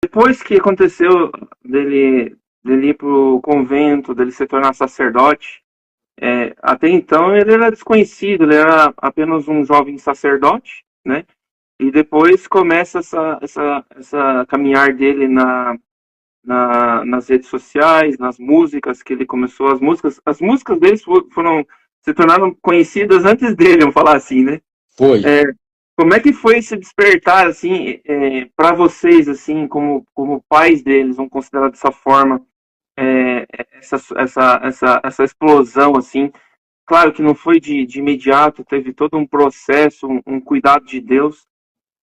depois que aconteceu dele ir pro convento, dele se tornar sacerdote, até então ele era desconhecido, ele era apenas um jovem sacerdote, né? E depois começa essa caminhar dele nas redes sociais, nas músicas que ele começou, as músicas deles foram se tornaram conhecidas antes dele, vamos falar assim, né? Foi. É, como é que foi esse despertar, assim, para vocês, assim, como pais deles, vamos considerar dessa forma, essa explosão, assim? Claro que não foi de imediato, teve todo um processo, um cuidado de Deus,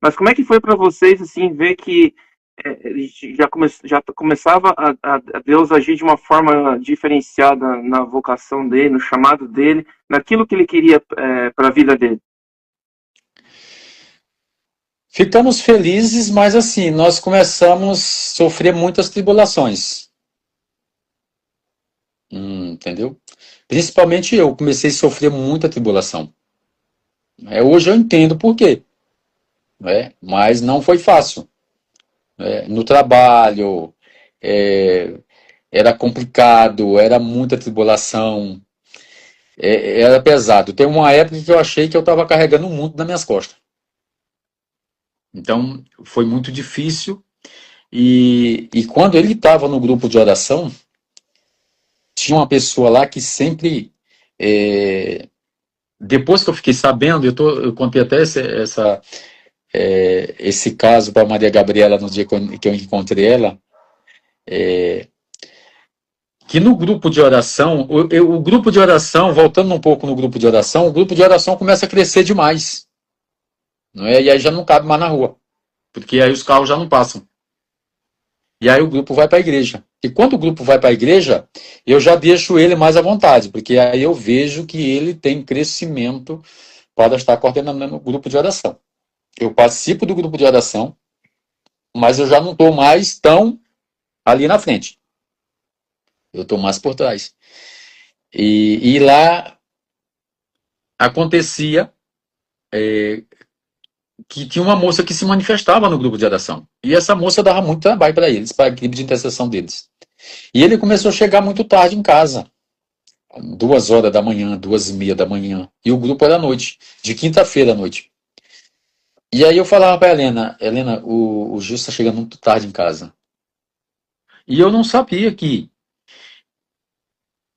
mas como é que foi para vocês, assim, ver que ele já começava a Deus agir de uma forma diferenciada na vocação dele, no chamado dele, naquilo que ele queria para a vida dele? Ficamos felizes, mas assim, nós começamos a sofrer muitas tribulações. Entendeu? Principalmente eu comecei a sofrer muita tribulação. Hoje eu entendo por quê, né? Mas não foi fácil. No trabalho, é, era complicado, era muita tribulação, era pesado. Tem uma época que eu achei que eu estava carregando o mundo nas minhas costas. Então, foi muito difícil. E quando ele estava no grupo de oração, tinha uma pessoa lá que sempre. é, Depois que eu fiquei sabendo, eu contei até esse caso para Maria Gabriela no dia que eu encontrei ela, que no grupo de oração, o grupo de oração, voltando um pouco no grupo de oração, o grupo de oração começa a crescer demais, não é? E aí já não cabe mais na rua, porque aí os carros já não passam. E aí o grupo vai para a igreja. E quando o grupo vai para a igreja, eu já deixo ele mais à vontade, porque aí eu vejo que ele tem crescimento para estar coordenando o grupo de oração. Eu participo do grupo de oração, mas eu já não estou mais tão ali na frente. Eu estou mais por trás. E lá acontecia que tinha uma moça que se manifestava no grupo de oração. E essa moça dava muito trabalho para eles, para a equipe de intercessão deles. E ele começou a chegar muito tarde em casa. 2 horas da manhã, 2h30 da manhã. E o grupo era à noite, de quinta-feira à noite. E aí eu falava para a Helena, o Gil está chegando muito tarde em casa. E eu não sabia que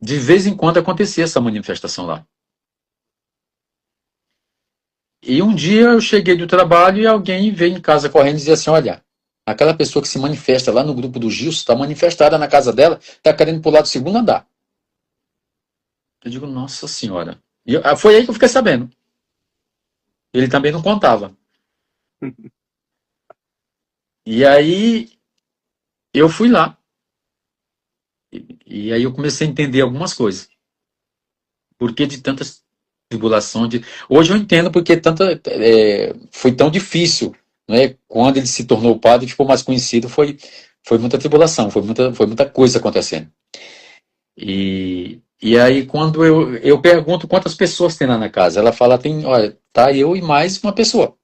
de vez em quando acontecia essa manifestação lá. E um dia eu cheguei do trabalho e alguém veio em casa correndo e dizia assim, olha, aquela pessoa que se manifesta lá no grupo do Gilson está manifestada na casa dela, está querendo pular do segundo andar. Eu digo, nossa senhora. Foi aí que eu fiquei sabendo. Ele também não contava. E aí eu fui lá. E aí eu comecei a entender algumas coisas. Por que de tantas tribulações? Hoje eu entendo porque foi tão difícil. Né? Quando ele se tornou padre, ficou mais conhecido, foi muita tribulação, foi muita coisa acontecendo. E aí, quando eu pergunto quantas pessoas tem lá na casa, ela fala, olha, tá eu e mais uma pessoa.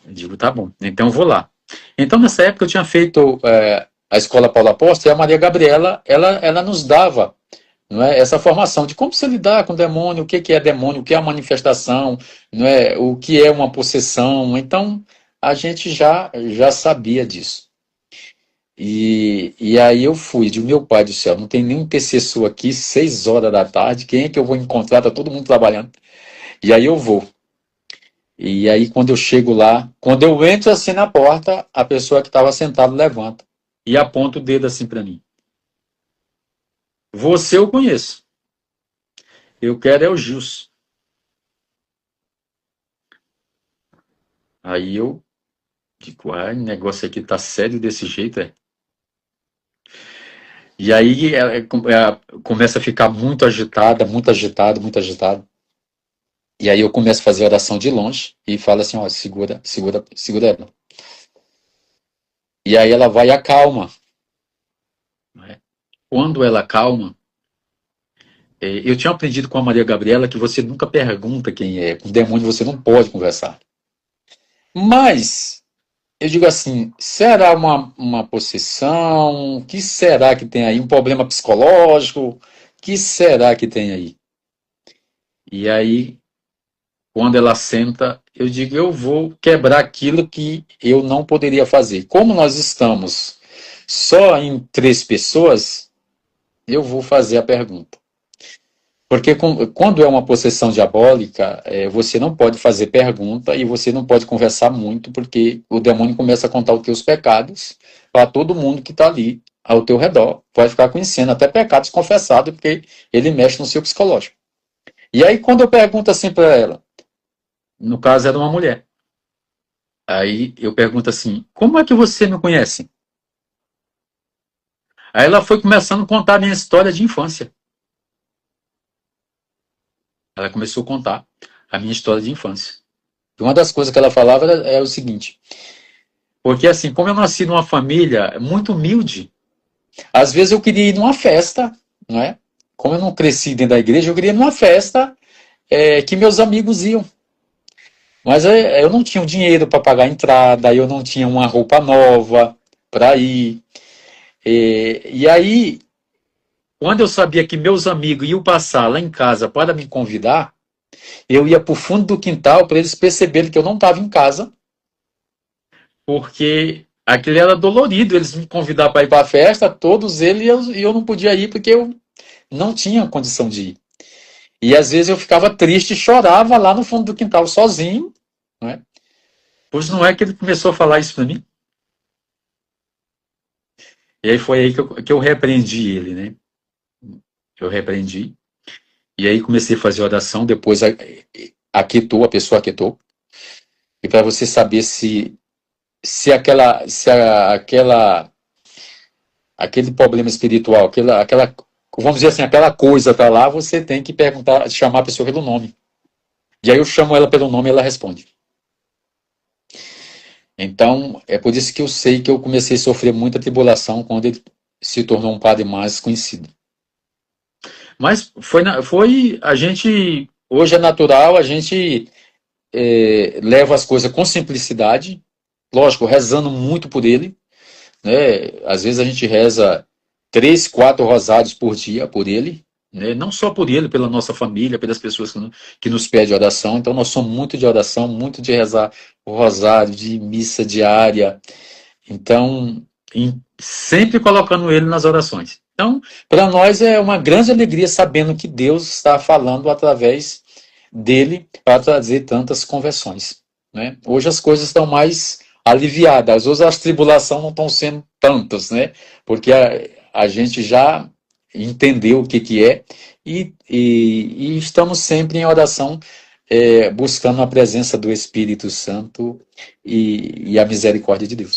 Eu digo, tá bom, então eu vou lá. Então, nessa época, eu tinha feito a Escola Paulo Apóstolo e a Maria Gabriela, ela nos dava, não é, essa formação de como se lidar com o demônio, o que é demônio, o que é a manifestação, não é, o que é uma possessão. Então, a gente já sabia disso. E aí eu fui, de meu pai do céu, não tem nenhum intercessor aqui, 6 horas da tarde, quem é que eu vou encontrar? Tá todo mundo trabalhando. E aí eu vou. E aí quando eu chego lá, quando eu entro assim na porta, a pessoa que estava sentada levanta e aponta o dedo assim para mim. Você eu conheço. Eu quero é o Gilson. Aí eu digo, o negócio aqui tá sério desse jeito, é? E aí ela começa a ficar muito agitada, muito agitada, muito agitada. E aí eu começo a fazer oração de longe e falo assim, ó, segura, segura, segura ela. E aí ela vai e acalma. Né? Quando ela acalma, eu tinha aprendido com a Maria Gabriela que você nunca pergunta quem é. Com o demônio você não pode conversar. Mas eu digo assim, será uma possessão? O que será que tem aí? Um problema psicológico? O que será que tem aí? E aí, quando ela senta, eu digo, eu vou quebrar aquilo que eu não poderia fazer. Como nós estamos só em 3 pessoas, eu vou fazer a pergunta. Porque quando é uma possessão diabólica, você não pode fazer pergunta e você não pode conversar muito, porque o demônio começa a contar os teus pecados para todo mundo que está ali ao teu redor. Pode ficar conhecendo até pecados confessados, porque ele mexe no seu psicológico. E aí, quando eu pergunto assim para ela, no caso era uma mulher, aí eu pergunto assim, como é que você me conhece? Aí ela foi começando a contar a minha história de infância. Ela começou a contar a minha história de infância. E uma das coisas que ela falava é o seguinte, porque assim, como eu nasci numa família muito humilde, às vezes eu queria ir numa festa, não é? Como eu não cresci dentro da igreja, eu queria ir numa festa que meus amigos iam. Mas eu não tinha o dinheiro para pagar a entrada, eu não tinha uma roupa nova para ir. E aí, quando eu sabia que meus amigos iam passar lá em casa para me convidar, eu ia para o fundo do quintal para eles perceberem que eu não estava em casa, porque aquilo era dolorido, eles me convidaram para ir para a festa, todos eles, e eu não podia ir porque eu não tinha condição de ir. E às vezes eu ficava triste e chorava lá no fundo do quintal, sozinho, não é? Pois não é que ele começou a falar isso para mim? E aí foi aí que eu repreendi ele, né? Eu repreendi. E aí comecei a fazer oração, depois aquietou, a pessoa aquietou. E para você saber aquele problema espiritual, vamos dizer assim, aquela coisa está lá, você tem que perguntar, chamar a pessoa pelo nome. E aí eu chamo ela pelo nome e ela responde. Então, é por isso que eu sei que eu comecei a sofrer muita tribulação quando ele se tornou um padre mais conhecido. Mas foi a gente, hoje é natural, a gente leva as coisas com simplicidade, lógico, rezando muito por ele, né? Às vezes a gente reza 3, 4 rosários por dia por ele, né? Não só por ele, pela nossa família, pelas pessoas que nos pedem oração. Então nós somos muito de oração, muito de rezar o rosário, de missa diária. Então, sempre colocando ele nas orações. Então, para nós é uma grande alegria sabendo que Deus está falando através dele para trazer tantas conversões, né? Hoje as coisas estão mais aliviadas, hoje as tribulações não estão sendo tantas, né? Porque a gente já entendeu o que é e estamos sempre em oração, buscando a presença do Espírito Santo e a misericórdia de Deus.